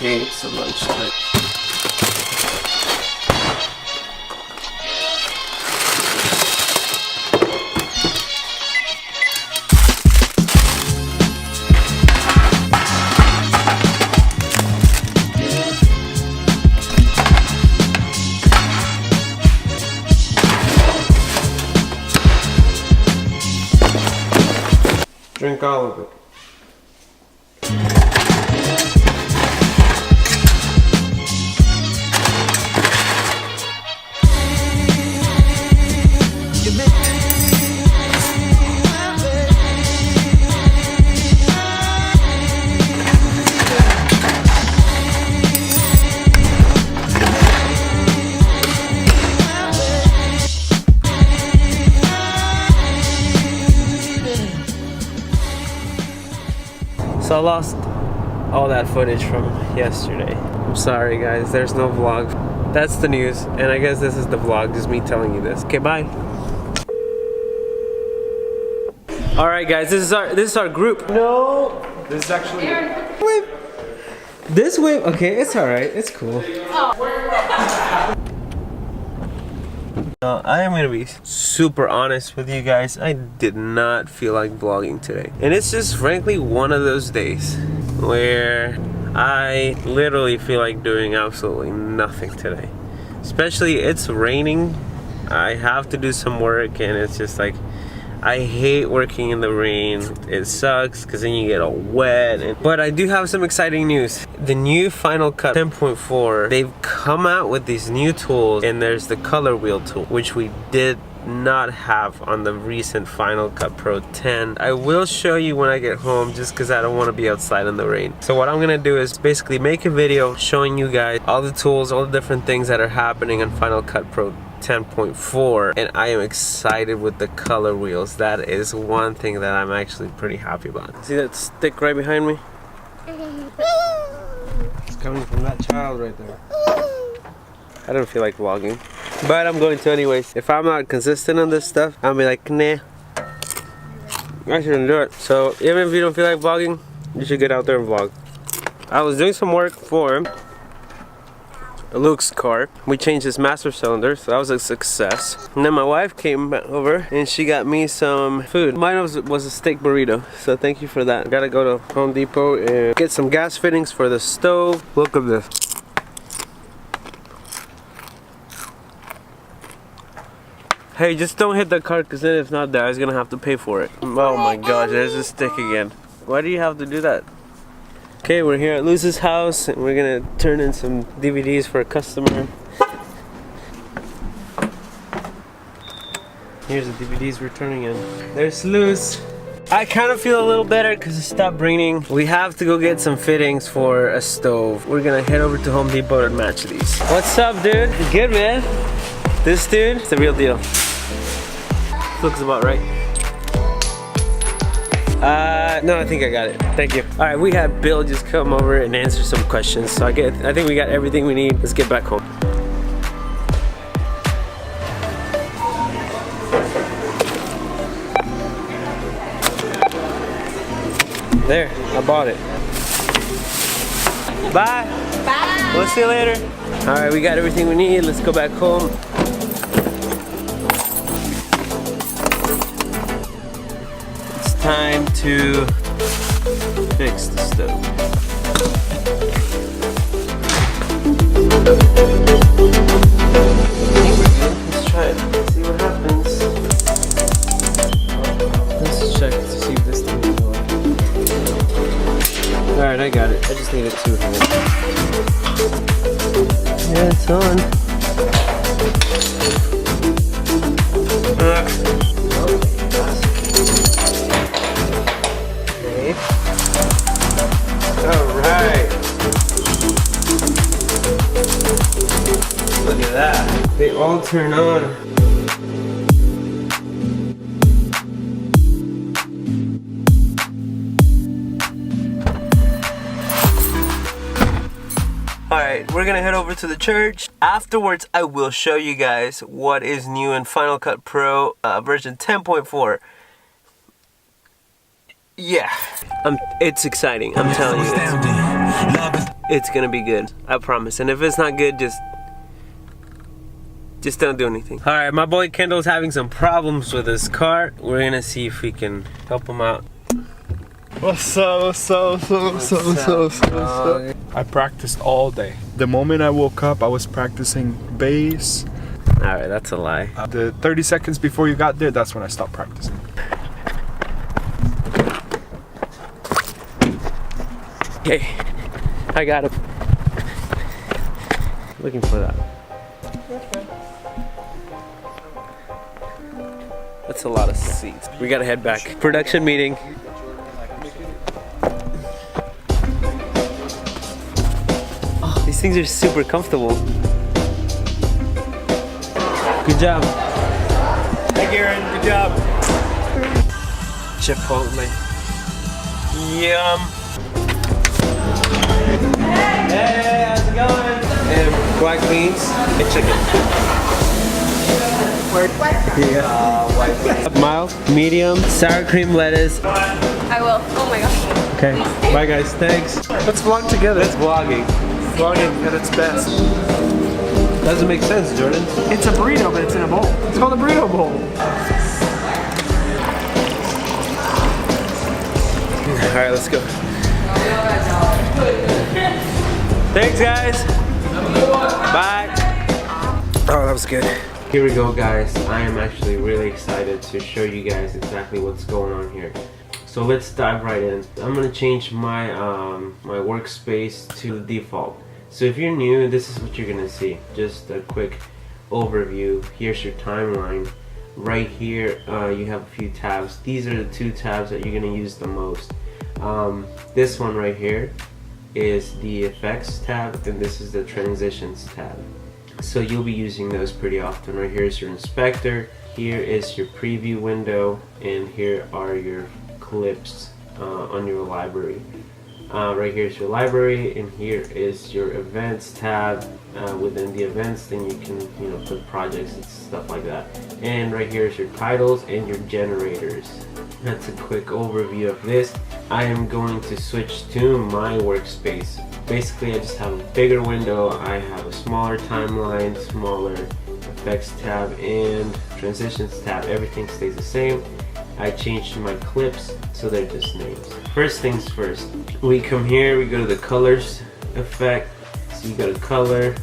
Okay, it's lunchtime. Drink all of it. So I lost all that footage from yesterday. I'm sorry guys, there's no vlog. That's the news, and I guess this is the vlog, just me telling you this. Okay, bye. Alright guys, this is our group. No, this is actually whip. This whip, okay, it's alright, it's cool. I am gonna be super honest with you guys. I did not feel like vlogging today. And it's just frankly one of those days where I literally feel like doing absolutely nothing today. Especially it's raining. I have to do some work and it's just like, I hate working in the rain. It sucks because then you get all wet. But I do have some exciting news. The new Final Cut 10.4, they've come out with these new tools, and there's the color wheel tool, which we did not have on the recent Final Cut Pro 10. I will show you when I get home just because I don't want to be outside in the rain. So what I'm gonna do is basically make a video showing you guys all the tools, all the different things that are happening on Final Cut Pro 10.4, and I am excited with the color wheels. That is one thing that I'm actually pretty happy about. See that stick right behind me? It's coming from that child right there. I don't feel like vlogging, but I'm going to anyways. If I'm not consistent on this stuff, I'll be like, nah, I shouldn't do it. So even if you don't feel like vlogging, you should get out there and vlog. I was doing some work for Luke's car. We changed his master cylinder, so that was a success. And then my wife came over and she got me some food. Mine was a steak burrito, so thank you for that. Gotta go to Home Depot and get some gas fittings for the stove. Look at this. Hey, just don't hit the car, because then if not, Dad's gonna have to pay for it. Oh my gosh, there's a stick again. Why do you have to do that? Okay, we're here at Luz's house and we're gonna turn in some DVDs for a customer. Here's the DVDs we're turning in. There's Luz. I kind of feel a little better because it stopped raining. We have to go get some fittings for a stove. We're gonna head over to Home Depot and match these. What's up, dude? Good, man. This dude, it's the real deal. Looks about right. No, I think I got it. Thank you. All right, we had Bill just come over and answer some questions. So I think we got everything we need. Let's get back home. There, I bought it. Bye. Bye. We'll see you later. All right, we got everything we need. Let's go back home. Time to fix the stove. Let's try it. Let's see what happens. Let's check to see if this thing will work. Alright, I got it. I just need it to hang. Yeah, it's on. Alright. Look at that. They all turn on. Alright, we're gonna head over to the church. Afterwards, I will show you guys what is new in Final Cut Pro version 10.4. Yeah, it's exciting, I'm telling you. it's gonna be good. I promise. And if it's not good, just don't do anything. All right, my boy Kendall's having some problems with his car. We're gonna see if we can help him out. What's up? I practiced all day. The moment I woke up, I was practicing bass. All right, that's a lie. The 30 seconds before you got there, that's when I stopped practicing. Okay, I got him. Looking for that. That's a lot of seats. We gotta head back. Production meeting. Oh, these things are super comfortable. Good job. Hey Garen, good job. Chipotle. Yum. Hey, how's it going? And black beans and chicken. Yeah. White beans. Mild, medium, sour cream lettuce. I will. Oh my gosh. Okay. Bye guys. Thanks. Let's vlog together. That's vlogging. Vlogging at its best. Doesn't make sense, Jordan. It's a burrito, but it's in a bowl. It's called a burrito bowl. All right, let's go. Thanks, guys. Bye. Oh, that was good. Here we go, guys. I am actually really excited to show you guys exactly what's going on here. So let's dive right in. I'm gonna change my my workspace to default. So if you're new, this is what you're gonna see. Just a quick overview. Here's your timeline. Right here, you have a few tabs. These are the two tabs that you're gonna use the most. This one right here is the effects tab, and this is the transitions tab. So you'll be using those pretty often. Right here is your inspector, here is your preview window, and here are your clips on your library. Right here is your library, and here is your events tab. Within the events, then you can put projects and stuff like that. And right here is your titles and your generators. That's a quick overview of this. I am going to switch to my workspace. Basically, I just have a bigger window. I have a smaller timeline, smaller effects tab, and transitions tab. Everything stays the same. I changed my clips so they're just names. First things first, we come here, we go to the colors effect. So you go to color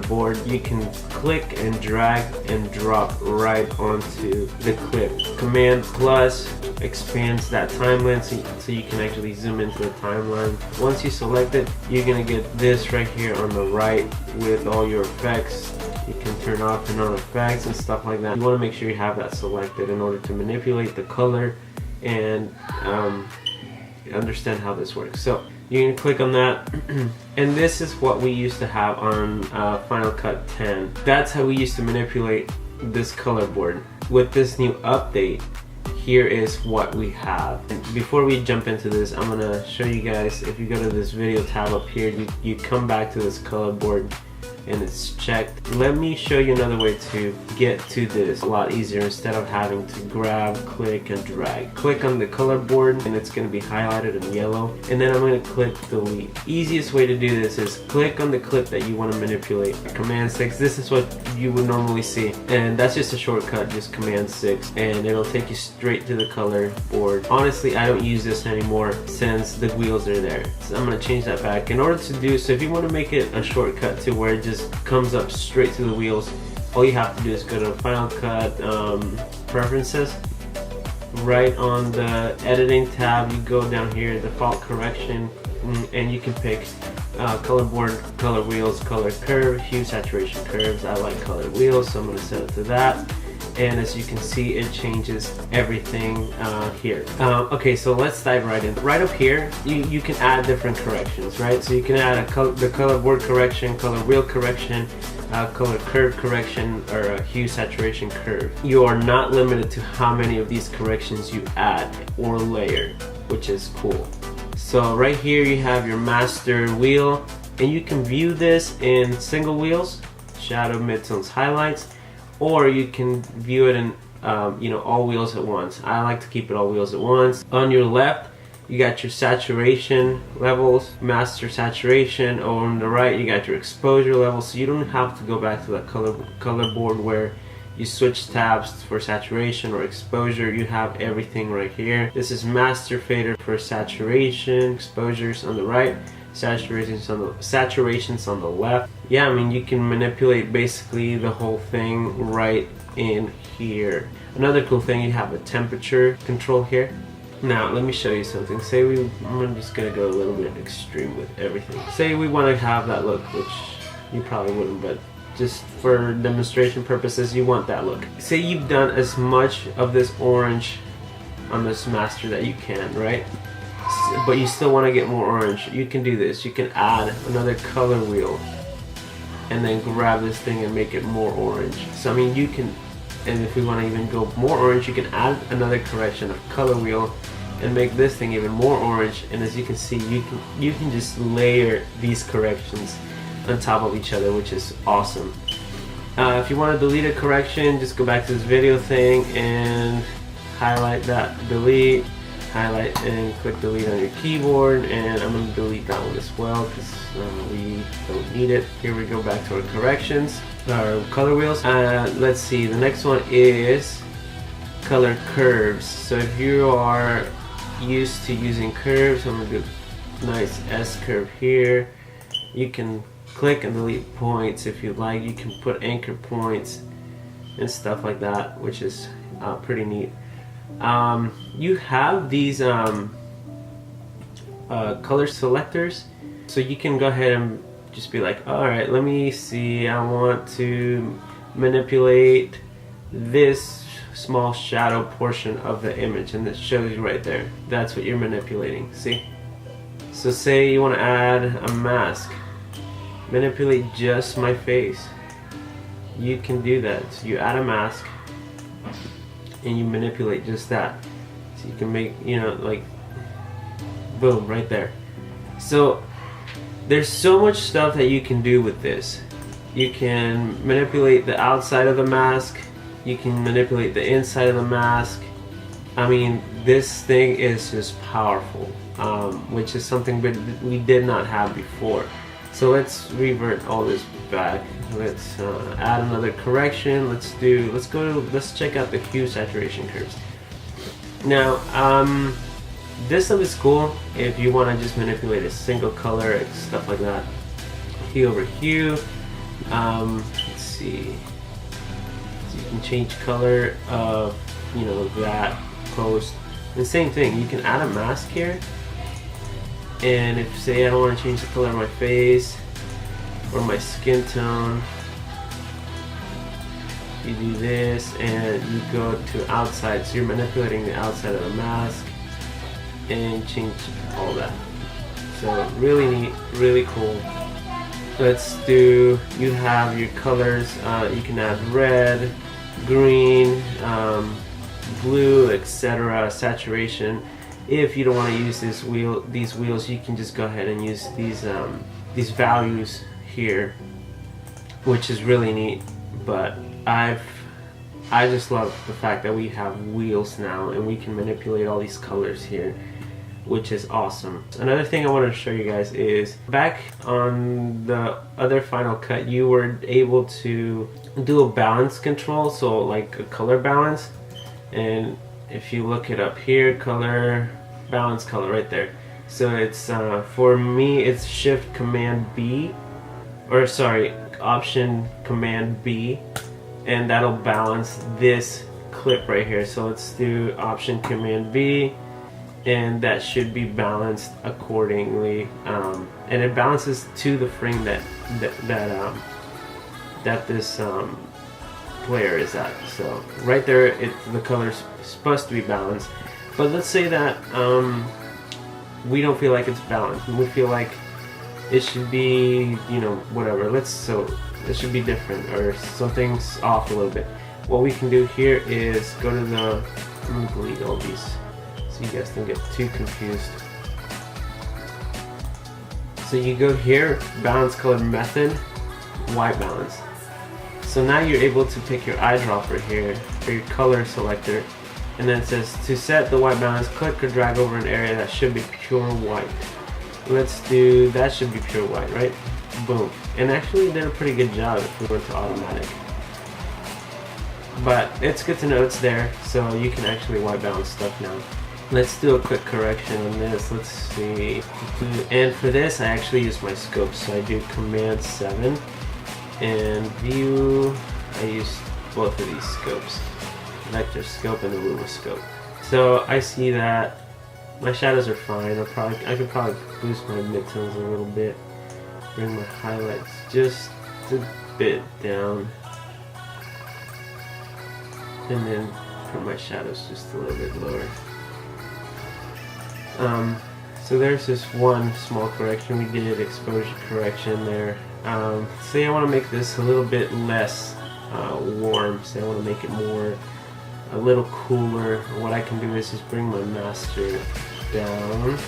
board. You can click and drag and drop right onto the clip. Command plus expands that timeline so you can actually zoom into the timeline. Once you select it, you're gonna get this right here on the right with all your effects. You can turn off and on effects and stuff like that. You want to make sure you have that selected in order to manipulate the color and understand how this works. So you can click on that, and this is what we used to have on Final Cut 10. That's how we used to manipulate this color board. With this new update, here is what we have. Before we jump into this, I'm gonna show you guys. If you go to this video tab up here, you come back to this color board and it's checked. Let me show you another way to get to this a lot easier instead of having to grab, click, and drag. Click on the color board and it's gonna be highlighted in yellow, and then I'm gonna click delete. Easiest way to do this is click on the clip that you want to manipulate. Command 6, this is what you would normally see, and that's just a shortcut, just Command 6, and it'll take you straight to the color board. Honestly, I don't use this anymore since the wheels are there. So I'm gonna change that back. In order to do so, if you want to make it a shortcut to where it just comes up straight to the wheels, all you have to do is go to Final Cut Preferences. Right on the editing tab, you go down here, default correction, and you can pick color board, color wheels, color curve, hue, saturation curves. I like color wheels, so I'm going to set it to that. And as you can see, it changes everything here. Okay, so let's dive right in. Right up here, you can add different corrections, right? So you can add the color board correction, color wheel correction, color curve correction, or a hue saturation curve. You are not limited to how many of these corrections you add or layer, which is cool. So right here you have your master wheel, and you can view this in single wheels, shadow, midtones, highlights, or you can view it in all wheels at once. I like to keep it all wheels at once. On your left, You got your saturation levels, master saturation. Over on the right, you got your exposure levels. So you don't have to go back to that color board where you switch tabs for saturation or exposure. You have everything right here. This is master fader for saturation, exposures on the right, saturations on the left. Yeah, I mean, you can manipulate basically the whole thing right in here. Another cool thing, you have a temperature control here. Now let me show you something. Say I'm just gonna go a little bit extreme with everything. Say we want to have that look, which you probably wouldn't, but just for demonstration purposes, you want that look. Say you've done as much of this orange on this master that you can, right? But you still want to get more orange. You can do this. You can add another color wheel and then grab this thing and make it more orange. So I mean, you can, and if we want to even go more orange, you can add another correction of color wheel and make this thing even more orange. And as you can see, you can just layer these corrections on top of each other, which is awesome. If you want to delete a correction, just go back to this video thing and highlight that, delete, highlight and click delete on your keyboard, and I'm going to delete that one as well because we don't need it. Here we go back to our corrections, our color wheels. Let's see, the next one is color curves. So if you are used to using curves, I'm going to do a nice S curve here. You can click and delete points if you like. You can put anchor points and stuff like that, which is pretty neat. You have these color selectors, so you can go ahead and just be like, alright, let me see, I want to manipulate this small shadow portion of the image, and it shows you right there. That's what you're manipulating, see? So say you want to add a mask, manipulate just my face. You can do that. So you add a mask and you manipulate just that. So you can make, you know, like, boom, right there. So there's so much stuff that you can do with this. You can manipulate the outside of the mask. You can manipulate the inside of the mask. I mean, this thing is just powerful, which is something we did not have before. So let's revert all this back. Let's add another correction. Let's check out the hue saturation curves. Now, this stuff is cool if you want to just manipulate a single color and stuff like that. Hue over hue. Let's see. So you can change color of, you know, that post. The same thing. You can add a mask here. And if, say, I don't want to change the color of my face or my skin tone, you do this and you go to outside. So you're manipulating the outside of the mask and change all that. So really neat, really cool. Let's do, you have your colors. You can add red, green, blue, etc. Saturation. If you don't want to use these wheels, you can just go ahead and use these values here, which is really neat. But I just love the fact that we have wheels now and we can manipulate all these colors here, which is awesome. Another thing I wanted to show you guys is back on the other Final Cut, you were able to do a balance control, so like a color balance. And if you look it up here, color balance, color right there. So it's for me it's Shift Command B, or sorry, Option Command B, and that'll balance this clip right here. So let's do Option Command B, and that should be balanced accordingly, and it balances to the frame that this player is at. So right there, the color's supposed to be balanced. But let's say that we don't feel like it's balanced, and we feel like it should be, you know, whatever. So it should be different, or something's off a little bit. What we can do here is go to the, let me delete all these so you guys don't get too confused. So you go here, balance color method, white balance. So now you're able to pick your eyedropper here, or your color selector, And then it says to set the white balance, click or drag over an area that should be pure white. Let's do, that should be pure white, right? Boom. And actually did a pretty good job if we went to automatic. But it's good to know it's there, so you can actually white balance stuff now. Let's do a quick correction on this. Let's see. And for this, I actually use my scope. So I do Command 7 and View. I use both of these scopes, Vector Scope and the Luma Scope. So I see that my shadows are fine. I could probably boost my midtones a little bit, bring my highlights just a bit down, and then put my shadows just a little bit lower. So there's this one small correction we did, exposure correction there. Say I want to make this a little bit less warm, say I want to make it more, a little cooler. What I can do is just bring my master down.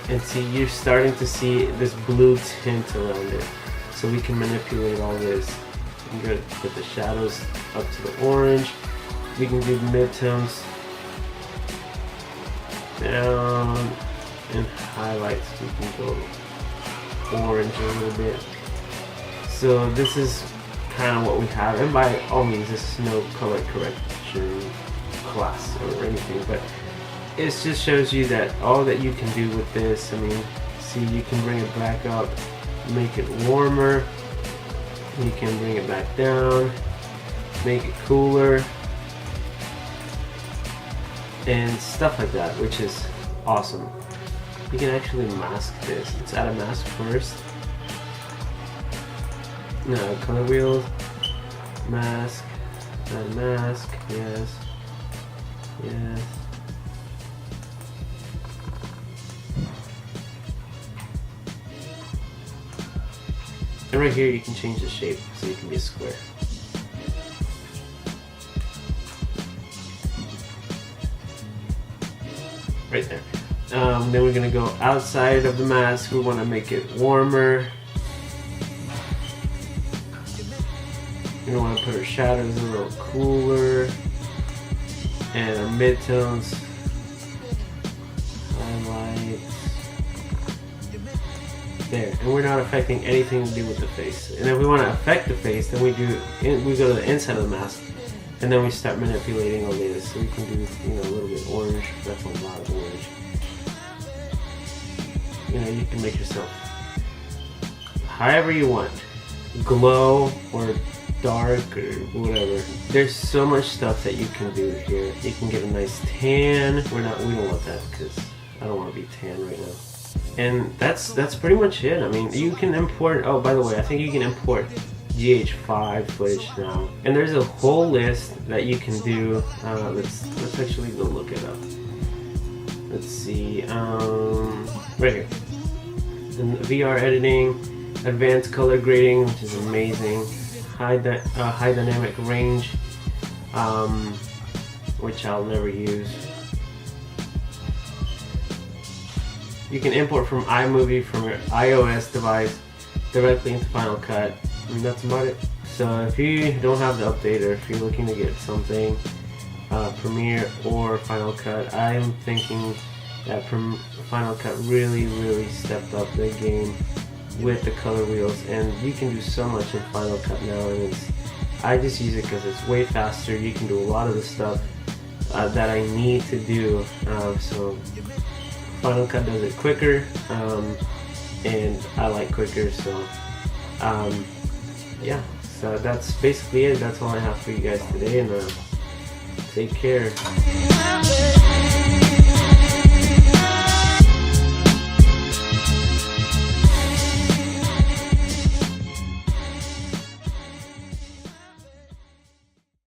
And see, you're starting to see this blue tint around it. So we can manipulate all this. We can go put the shadows up to the orange. We can do midtones down, and highlights we can go orange a little bit. So this is kind of what we have, and by all means this is no color correction class or anything, but it just shows you that all that you can do with this. I mean, see, you can bring it back up, make it warmer, you can bring it back down, make it cooler, and stuff like that, which is awesome. You can actually mask this. Let's add a mask first. No, color wheel, mask, add a mask, yes, yes. And right here you can change the shape so you can be a square. Right there. Then we're gonna go outside of the mask. We want to make it warmer. We want to put our shadows a little cooler, and our midtones, highlights. There, and we're not affecting anything to do with the face. And if we want to affect the face, then we go to the inside of the mask, and then we start manipulating all this. So we can do, a little bit orange. That's a lot of orange. You can make yourself however you want, glow or dark or whatever. There's so much stuff that you can do here. You can get a nice tan. We don't want that because I don't want to be tan right now. And that's pretty much it. I mean, you can import. Oh, by the way, I think you can import GH5 footage now. And there's a whole list that you can do. Let's actually go look it up. Let's see. Right here. And VR editing, advanced color grading, which is amazing. High dynamic range, which I'll never use. You can import from iMovie from your iOS device directly into Final Cut, and that's about it. So if you don't have the update, or if you're looking to get something Premiere or Final Cut, I'm thinking that Final Cut really stepped up their game with the color wheels, and you can do so much in Final Cut now. And I just use it because it's way faster. You can do a lot of the stuff that I need to do. So Final Cut does it quicker, and I like quicker. So yeah, so that's basically it. That's all I have for you guys today, and take care.